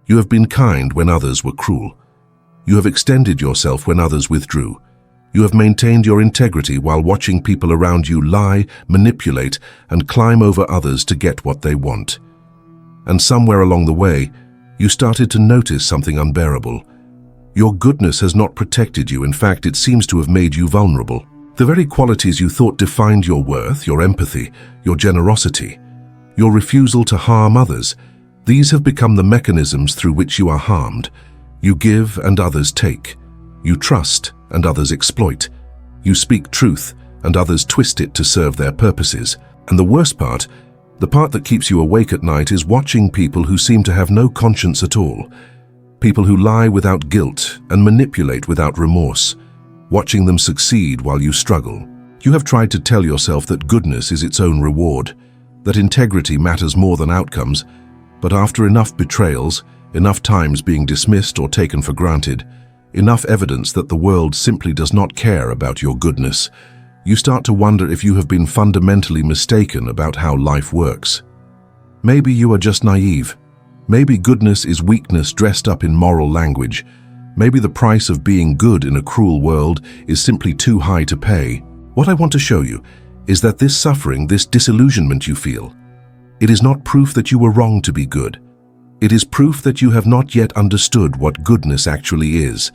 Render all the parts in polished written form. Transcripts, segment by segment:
You have been kind when others were cruel. You have extended yourself when others withdrew. You have maintained your integrity while watching people around you lie, manipulate, and climb over others to get what they want. And somewhere along the way, you started to notice something unbearable. Your goodness has not protected you. In fact, it seems to have made you vulnerable. The very qualities you thought defined your worth, your empathy, your generosity, your refusal to harm others, these have become the mechanisms through which you are harmed. You give and others take. You trust and others exploit. You speak truth and others twist it to serve their purposes. And the worst part, the part that keeps you awake at night, is watching people who seem to have no conscience at all. People who lie without guilt and manipulate without remorse. Watching them succeed while you struggle. You have tried to tell yourself that goodness is its own reward, that integrity matters more than outcomes, but after enough betrayals, enough times being dismissed or taken for granted, enough evidence that the world simply does not care about your goodness, you start to wonder if you have been fundamentally mistaken about how life works. Maybe you are just naive. Maybe goodness is weakness dressed up in moral language. Maybe the price of being good in a cruel world is simply too high to pay. What I want to show you is that this suffering, this disillusionment you feel, it is not proof that you were wrong to be good. It is proof that you have not yet understood what goodness actually is.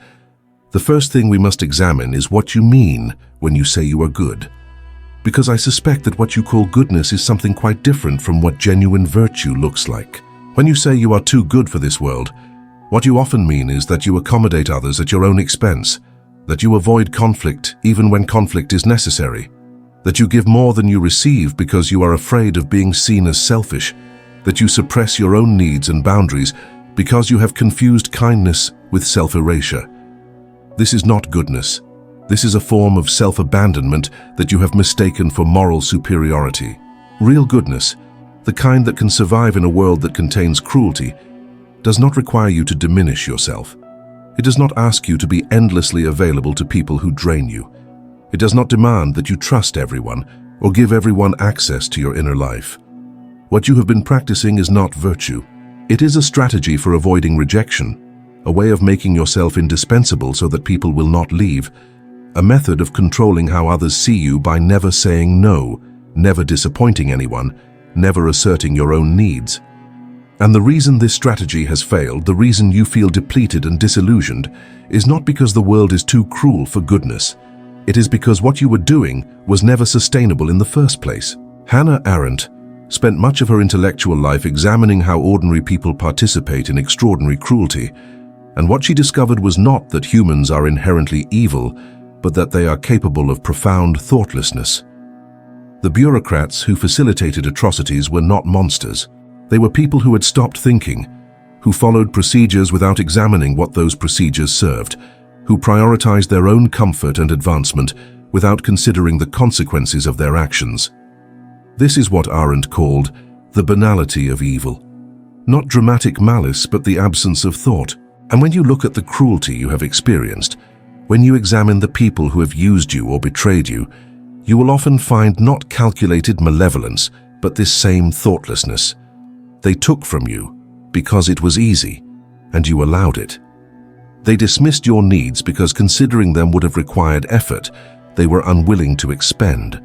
The first thing we must examine is what you mean when you say you are good. Because I suspect that what you call goodness is something quite different from what genuine virtue looks like. When you say you are too good for this world, what you often mean is that you accommodate others at your own expense, that you avoid conflict even when conflict is necessary, that you give more than you receive because you are afraid of being seen as selfish, that you suppress your own needs and boundaries because you have confused kindness with self-erasure. This is not goodness. This is a form of self-abandonment that you have mistaken for moral superiority. Real goodness, the kind that can survive in a world that contains cruelty, does not require you to diminish yourself. It does not ask you to be endlessly available to people who drain you. It does not demand that you trust everyone or give everyone access to your inner life. What you have been practicing is not virtue. It is a strategy for avoiding rejection, a way of making yourself indispensable so that people will not leave, a method of controlling how others see you by never saying no, never disappointing anyone, never asserting your own needs. And the reason this strategy has failed, the reason you feel depleted and disillusioned, is not because the world is too cruel for goodness. It is because what you were doing was never sustainable in the first place. Hannah Arendt spent much of her intellectual life examining how ordinary people participate in extraordinary cruelty, and what she discovered was not that humans are inherently evil, but that they are capable of profound thoughtlessness. The bureaucrats who facilitated atrocities were not monsters. They were people who had stopped thinking, who followed procedures without examining what those procedures served, who prioritized their own comfort and advancement without considering the consequences of their actions. This is what Arendt called the banality of evil. Not dramatic malice, but the absence of thought. And when you look at the cruelty you have experienced, when you examine the people who have used you or betrayed you, you will often find not calculated malevolence, but this same thoughtlessness. They took from you because it was easy, and you allowed it. They dismissed your needs because considering them would have required effort they were unwilling to expend.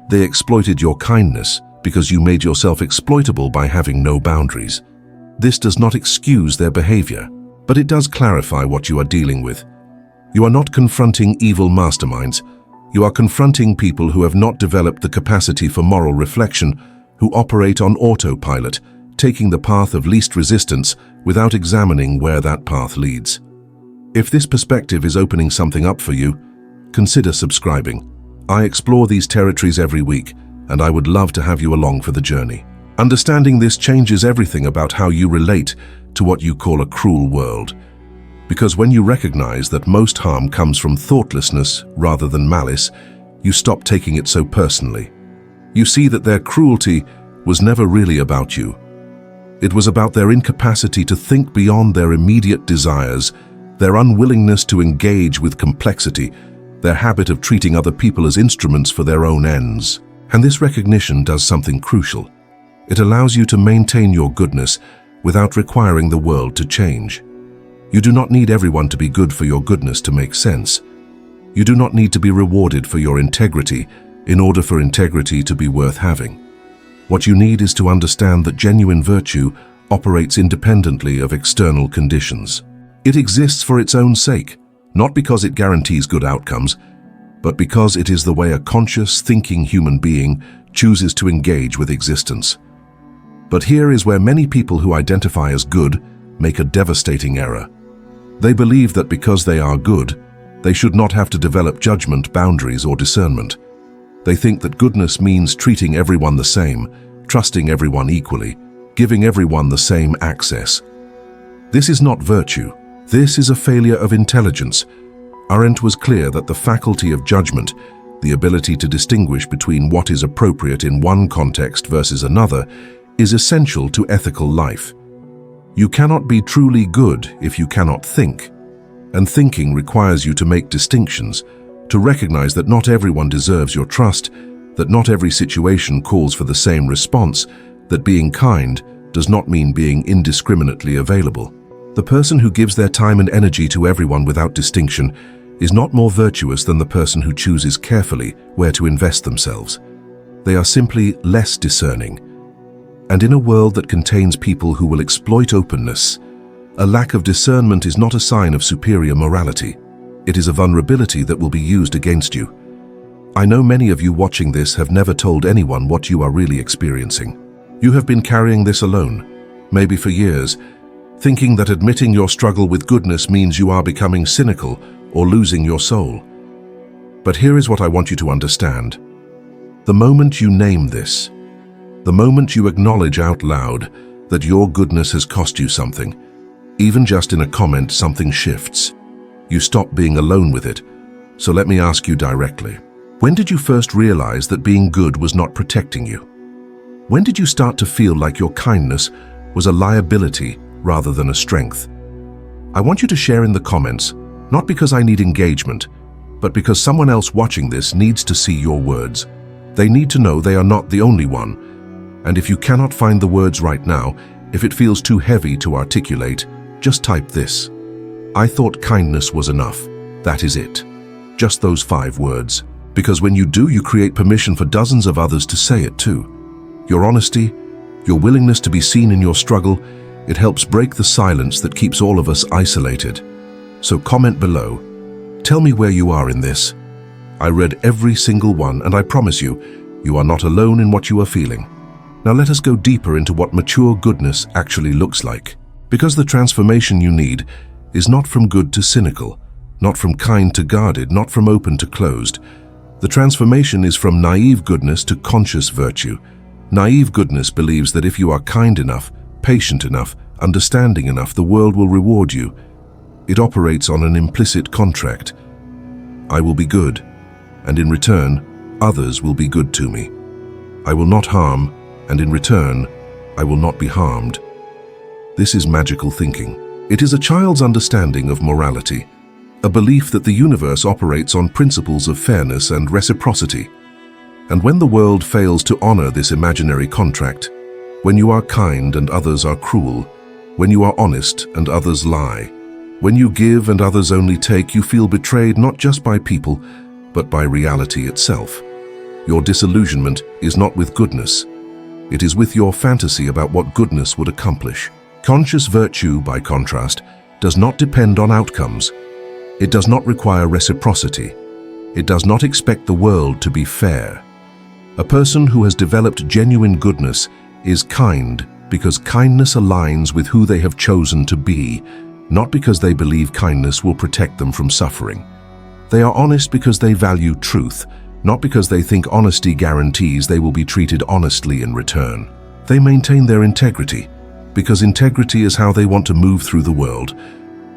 They exploited your kindness because you made yourself exploitable by having no boundaries. This does not excuse their behavior, but it does clarify what you are dealing with. You are not confronting evil masterminds. You are confronting people who have not developed the capacity for moral reflection, who operate on autopilot, taking the path of least resistance without examining where that path leads. If this perspective is opening something up for you, consider subscribing. I explore these territories every week, and I would love to have you along for the journey. Understanding this changes everything about how you relate to what you call a cruel world. Because when you recognize that most harm comes from thoughtlessness rather than malice, you stop taking it so personally. You see that their cruelty was never really about you. It was about their incapacity to think beyond their immediate desires, their unwillingness to engage with complexity, their habit of treating other people as instruments for their own ends. And this recognition does something crucial. It allows you to maintain your goodness without requiring the world to change. You do not need everyone to be good for your goodness to make sense. You do not need to be rewarded for your integrity in order for integrity to be worth having. What you need is to understand that genuine virtue operates independently of external conditions. It exists for its own sake, not because it guarantees good outcomes, but because it is the way a conscious, thinking human being chooses to engage with existence. But here is where many people who identify as good make a devastating error. They believe that because they are good, they should not have to develop judgment, boundaries, or discernment. They think that goodness means treating everyone the same, trusting everyone equally, giving everyone the same access. This is not virtue. This is a failure of intelligence. Arendt was clear that the faculty of judgment, the ability to distinguish between what is appropriate in one context versus another, is essential to ethical life. You cannot be truly good if you cannot think, and thinking requires you to make distinctions, to recognize that not everyone deserves your trust, that not every situation calls for the same response, that being kind does not mean being indiscriminately available. The person who gives their time and energy to everyone without distinction is not more virtuous than the person who chooses carefully where to invest themselves. They are simply less discerning. And in a world that contains people who will exploit openness, a lack of discernment is not a sign of superior morality. It is a vulnerability that will be used against you. I know many of you watching this have never told anyone what you are really experiencing. You have been carrying this alone, maybe for years, thinking that admitting your struggle with goodness means you are becoming cynical or losing your soul. But here is what I want you to understand. The moment you name this, the moment you acknowledge out loud that your goodness has cost you something, even just in a comment, something shifts. You stop being alone with it. So let me ask you directly. When did you first realize that being good was not protecting you? When did you start to feel like your kindness was a liability rather than a strength? I want you to share in the comments, not because I need engagement, but because someone else watching this needs to see your words. They need to know they are not the only one. And if you cannot find the words right now, if it feels too heavy to articulate, just type this. I thought kindness was enough. That is it. Just those 5 words. Because when you do, you create permission for dozens of others to say it too. Your honesty, your willingness to be seen in your struggle, it helps break the silence that keeps all of us isolated. So comment below. Tell me where you are in this. I read every single one, and I promise you, you are not alone in what you are feeling. Now let us go deeper into what mature goodness actually looks like. Because the transformation you need is not from good to cynical, not from kind to guarded, not from open to closed. The transformation is from naive goodness to conscious virtue. Naive goodness believes that if you are kind enough, patient enough, understanding enough, the world will reward you. It operates on an implicit contract. I will be good, and in return, others will be good to me. I will not harm, and in return, I will not be harmed. This is magical thinking. It is a child's understanding of morality, a belief that the universe operates on principles of fairness and reciprocity. And when the world fails to honor this imaginary contract, when you are kind and others are cruel, when you are honest and others lie, when you give and others only take, you feel betrayed not just by people, but by reality itself. Your disillusionment is not with goodness. It is with your fantasy about what goodness would accomplish. Conscious virtue, by contrast, does not depend on outcomes. It does not require reciprocity. It does not expect the world to be fair. A person who has developed genuine goodness is kind because kindness aligns with who they have chosen to be, not because they believe kindness will protect them from suffering. They are honest because they value truth, not because they think honesty guarantees they will be treated honestly in return. They maintain their integrity, because integrity is how they want to move through the world,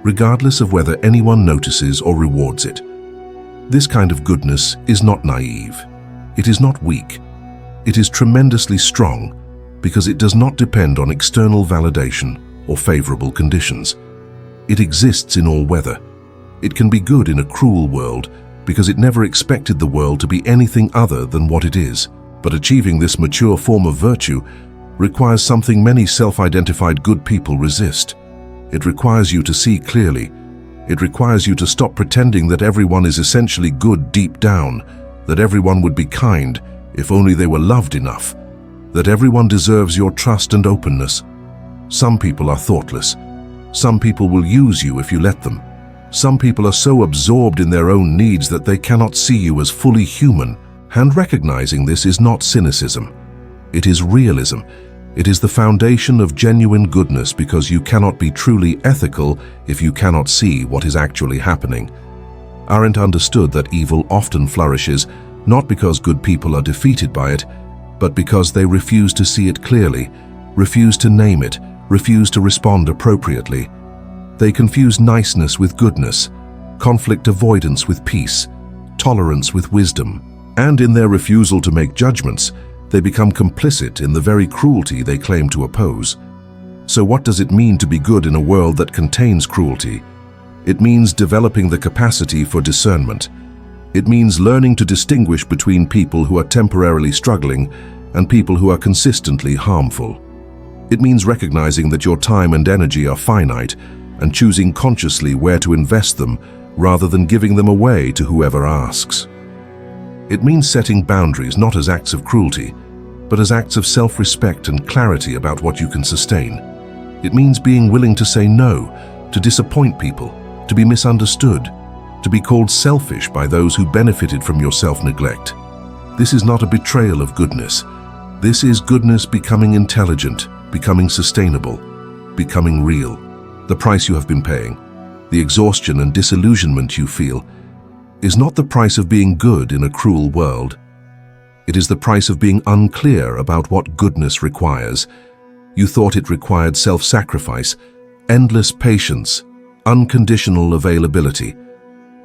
regardless of whether anyone notices or rewards it. This kind of goodness is not naive. It is not weak. It is tremendously strong because it does not depend on external validation or favorable conditions. It exists in all weather. It can be good in a cruel world because it never expected the world to be anything other than what it is. But achieving this mature form of virtue requires something many self-identified good people resist. It requires you to see clearly. It requires you to stop pretending that everyone is essentially good deep down, that everyone would be kind if only they were loved enough, that everyone deserves your trust and openness. Some people are thoughtless. Some people will use you if you let them. Some people are so absorbed in their own needs that they cannot see you as fully human. And recognizing this is not cynicism. It is realism. It is the foundation of genuine goodness, because you cannot be truly ethical if you cannot see what is actually happening. Arendt understood that evil often flourishes not because good people are defeated by it, but because they refuse to see it clearly, refuse to name it, refuse to respond appropriately. They confuse niceness with goodness, conflict avoidance with peace, tolerance with wisdom, and in their refusal to make judgments, they become complicit in the very cruelty they claim to oppose. So what does it mean to be good in a world that contains cruelty? It means developing the capacity for discernment. It means learning to distinguish between people who are temporarily struggling and people who are consistently harmful. It means recognizing that your time and energy are finite and choosing consciously where to invest them rather than giving them away to whoever asks. It means setting boundaries not as acts of cruelty, but as acts of self-respect and clarity about what you can sustain. It means being willing to say no, to disappoint people, to be misunderstood, to be called selfish by those who benefited from your self-neglect. This is not a betrayal of goodness. This is goodness becoming intelligent, becoming sustainable, becoming real. The price you have been paying, the exhaustion and disillusionment you feel, is not the price of being good in a cruel world. It is the price of being unclear about what goodness requires. You thought it required self-sacrifice, endless patience, unconditional availability.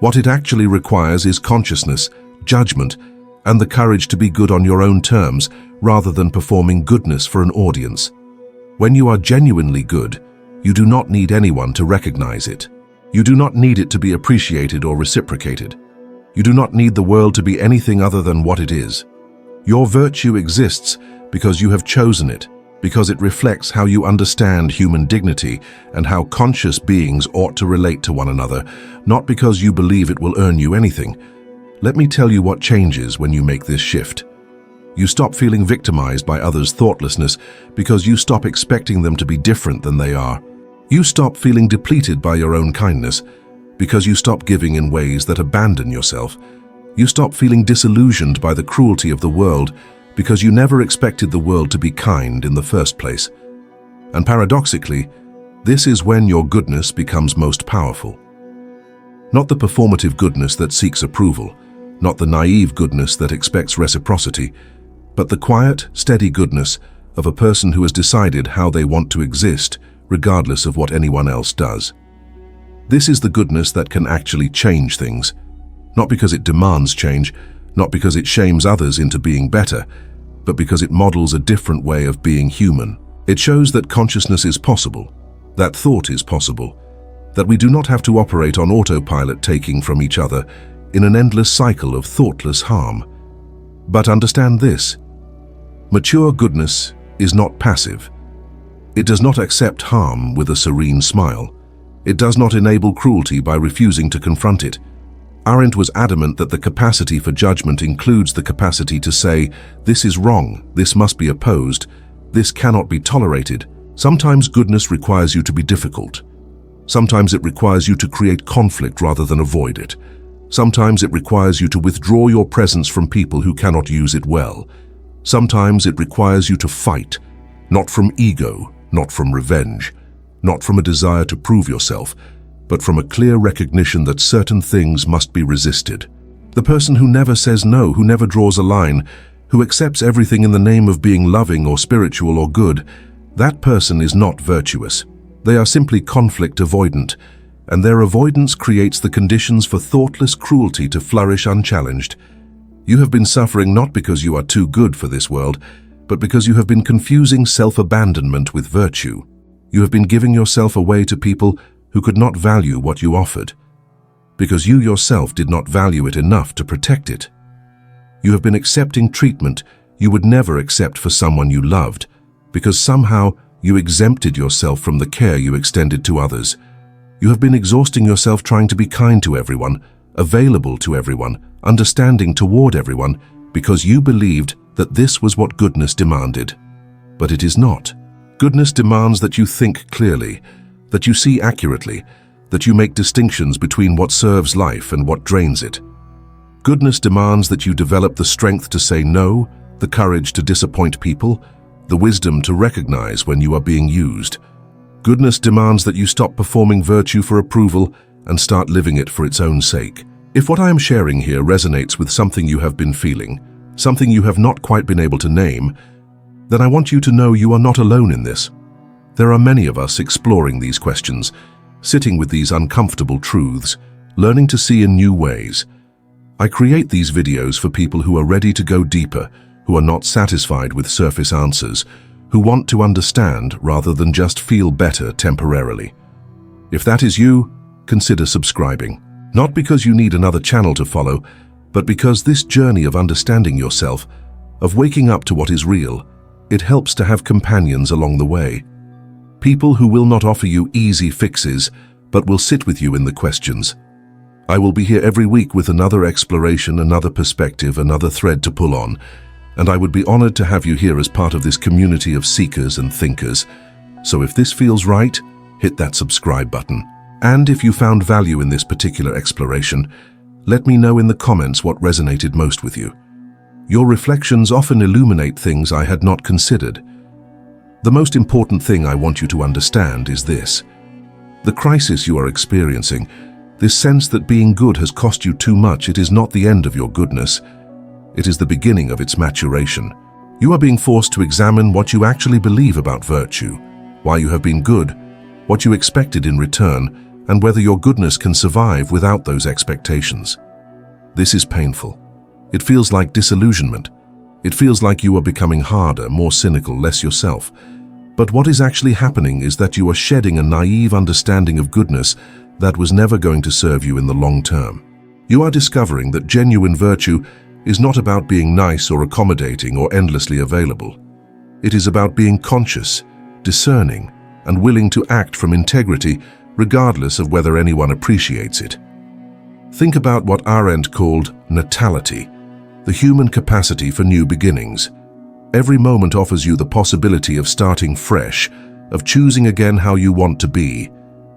What it actually requires is consciousness, judgment, and the courage to be good on your own terms rather than performing goodness for an audience. When you are genuinely good, you do not need anyone to recognize it. You do not need it to be appreciated or reciprocated. You do not need the world to be anything other than what it is. Your virtue exists because you have chosen it, because it reflects how you understand human dignity and how conscious beings ought to relate to one another, not because you believe it will earn you anything. Let me tell you what changes when you make this shift. You stop feeling victimized by others' thoughtlessness because you stop expecting them to be different than they are. You stop feeling depleted by your own kindness because you stop giving in ways that abandon yourself. You stop feeling disillusioned by the cruelty of the world because you never expected the world to be kind in the first place. And paradoxically, this is when your goodness becomes most powerful. Not the performative goodness that seeks approval, not the naive goodness that expects reciprocity, but the quiet, steady goodness of a person who has decided how they want to exist, regardless of what anyone else does. This is the goodness that can actually change things, not because it demands change, not because it shames others into being better, but because it models a different way of being human. It shows that consciousness is possible, that thought is possible, that we do not have to operate on autopilot, taking from each other in an endless cycle of thoughtless harm. But understand this: mature goodness is not passive. It does not accept harm with a serene smile. It does not enable cruelty by refusing to confront it. Arendt was adamant that the capacity for judgment includes the capacity to say, "This is wrong, this must be opposed, this cannot be tolerated." Sometimes goodness requires you to be difficult. Sometimes it requires you to create conflict rather than avoid it. Sometimes it requires you to withdraw your presence from people who cannot use it well. Sometimes it requires you to fight, not from ego, not from revenge, not from a desire to prove yourself, but from a clear recognition that certain things must be resisted. The person who never says no, who never draws a line, who accepts everything in the name of being loving or spiritual or good, that person is not virtuous. They are simply conflict avoidant, and their avoidance creates the conditions for thoughtless cruelty to flourish unchallenged. You have been suffering not because you are too good for this world, but because you have been confusing self-abandonment with virtue. You have been giving yourself away to people who could not value what you offered, because you yourself did not value it enough to protect it. You have been accepting treatment you would never accept for someone you loved, because somehow you exempted yourself from the care you extended to others. You have been exhausting yourself trying to be kind to everyone, available to everyone, understanding toward everyone, because you believed that this was what goodness demanded. But it is not. Goodness demands that you think clearly, that you see accurately, that you make distinctions between what serves life and what drains it. Goodness demands that you develop the strength to say no, the courage to disappoint people, the wisdom to recognize when you are being used. Goodness demands that you stop performing virtue for approval and start living it for its own sake. If what I am sharing here resonates with something you have been feeling, something you have not quite been able to name, then I want you to know you are not alone in this. There are many of us exploring these questions, sitting with these uncomfortable truths, learning to see in new ways. I create these videos for people who are ready to go deeper, who are not satisfied with surface answers, who want to understand rather than just feel better temporarily. If that is you, consider subscribing. Not because you need another channel to follow, but because this journey of understanding yourself, of waking up to what is real, it helps to have companions along the way. People who will not offer you easy fixes, but will sit with you in the questions. I will be here every week with another exploration, another perspective, another thread to pull on, and I would be honored to have you here as part of this community of seekers and thinkers. So if this feels right, hit that subscribe button. And if you found value in this particular exploration, let me know in the comments what resonated most with you. Your reflections often illuminate things I had not considered. The most important thing I want you to understand is this. The crisis you are experiencing, this sense that being good has cost you too much, it is not the end of your goodness. It is the beginning of its maturation. You are being forced to examine what you actually believe about virtue, why you have been good, what you expected in return, and whether your goodness can survive without those expectations. This is painful. It feels like disillusionment. It feels like you are becoming harder, more cynical, less yourself. But what is actually happening is that you are shedding a naive understanding of goodness that was never going to serve you in the long term. You are discovering that genuine virtue is not about being nice or accommodating or endlessly available. It is about being conscious, discerning, and willing to act from integrity regardless of whether anyone appreciates it. Think about what Arendt called natality, the human capacity for new beginnings. Every moment offers you the possibility of starting fresh, of choosing again how you want to be.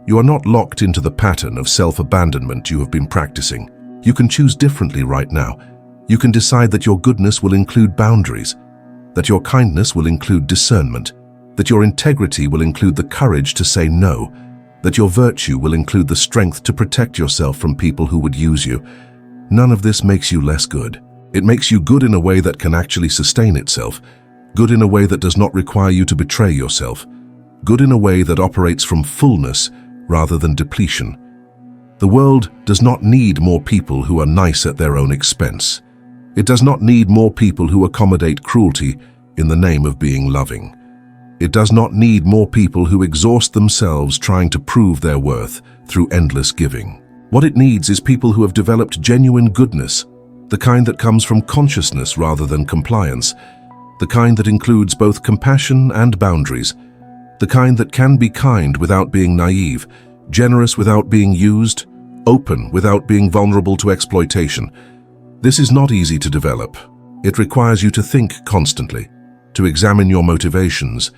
You are not locked into the pattern of self-abandonment you have been practicing. You can choose differently right now. You can decide that your goodness will include boundaries, that your kindness will include discernment, that your integrity will include the courage to say no, that your virtue will include the strength to protect yourself from people who would use you. None of this makes you less good. It makes you good in a way that can actually sustain itself, good in a way that does not require you to betray yourself, good in a way that operates from fullness rather than depletion. The world does not need more people who are nice at their own expense. It does not need more people who accommodate cruelty in the name of being loving. It does not need more people who exhaust themselves trying to prove their worth through endless giving. What it needs is people who have developed genuine goodness, the kind that comes from consciousness rather than compliance, the kind that includes both compassion and boundaries, the kind that can be kind without being naive, generous without being used, open without being vulnerable to exploitation. This is not easy to develop. It requires you to think constantly, to examine your motivations,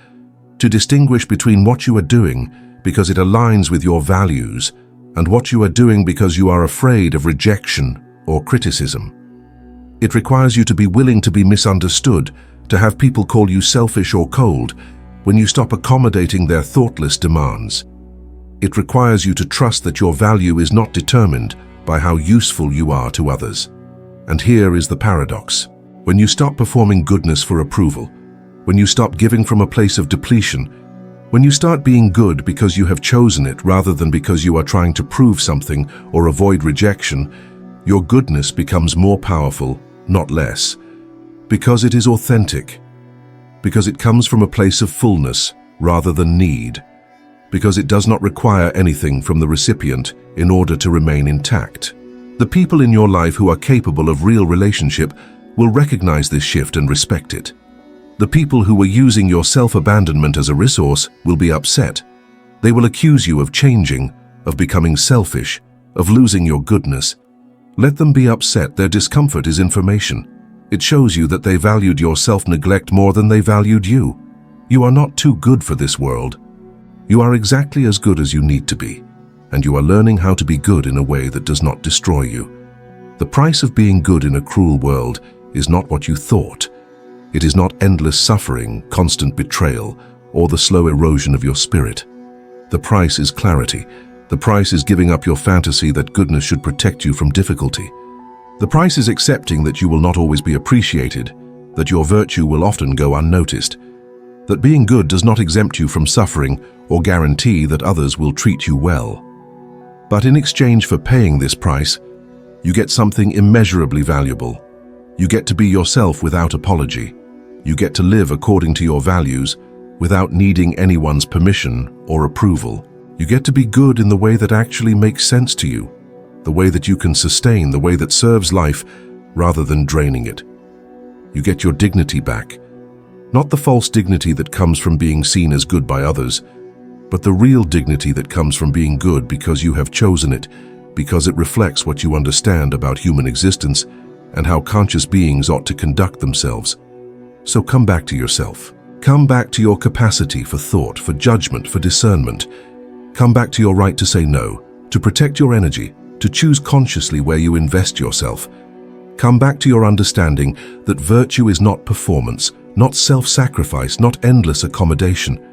to distinguish between what you are doing because it aligns with your values and what you are doing because you are afraid of rejection or criticism. It requires you to be willing to be misunderstood, to have people call you selfish or cold when you stop accommodating their thoughtless demands. It requires you to trust that your value is not determined by how useful you are to others. And here is the paradox. When you stop performing goodness for approval, when you stop giving from a place of depletion, when you start being good because you have chosen it rather than because you are trying to prove something or avoid rejection, your goodness becomes more powerful, not less, because it is authentic, because it comes from a place of fullness rather than need, because it does not require anything from the recipient in order to remain intact. The people in your life who are capable of real relationship will recognize this shift and respect it, The people who were using your self-abandonment as a resource will be upset. They will accuse you of changing, of becoming selfish, of losing your goodness. Let them be upset. Their discomfort is information. It shows you that they valued your self-neglect more than they valued you. You are not too good for this world. You are exactly as good as you need to be, and you are learning how to be good in a way that does not destroy you. The price of being good in a cruel world is not what you thought. It is not endless suffering, constant betrayal, or the slow erosion of your spirit. The price is clarity. The price is giving up your fantasy that goodness should protect you from difficulty. The price is accepting that you will not always be appreciated, that your virtue will often go unnoticed, that being good does not exempt you from suffering or guarantee that others will treat you well. But in exchange for paying this price, you get something immeasurably valuable. You get to be yourself without apology. You get to live according to your values without needing anyone's permission or approval. You get to be good in the way that actually makes sense to you, the way that you can sustain, the way that serves life rather than draining it. You get your dignity back, not the false dignity that comes from being seen as good by others, but the real dignity that comes from being good because you have chosen it, because it reflects what you understand about human existence and how conscious beings ought to conduct themselves. So come back to yourself. Come back to your capacity for thought, for judgment, for discernment. Come back to your right to say no, to protect your energy, to choose consciously where you invest yourself. Come back to your understanding that virtue is not performance, not self-sacrifice, not endless accommodation.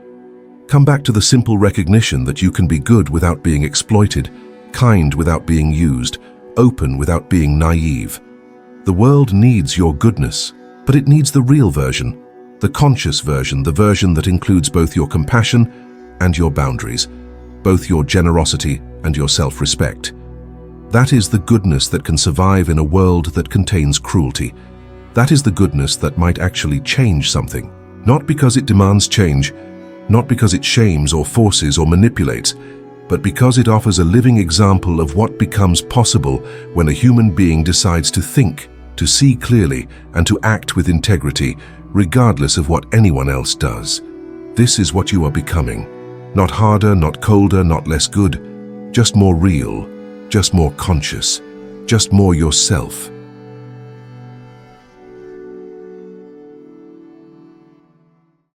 Come back to the simple recognition that you can be good without being exploited, kind without being used, open without being naive. The world needs your goodness, but it needs the real version, the conscious version, the version that includes both your compassion and your boundaries, both your generosity and your self-respect. That is the goodness that can survive in a world that contains cruelty. That is the goodness that might actually change something, not because it demands change, not because it shames or forces or manipulates, but because it offers a living example of what becomes possible when a human being decides to think, to see clearly, and to act with integrity, regardless of what anyone else does. This is what you are becoming. Not harder, not colder, not less good, just more real, just more conscious, just more yourself.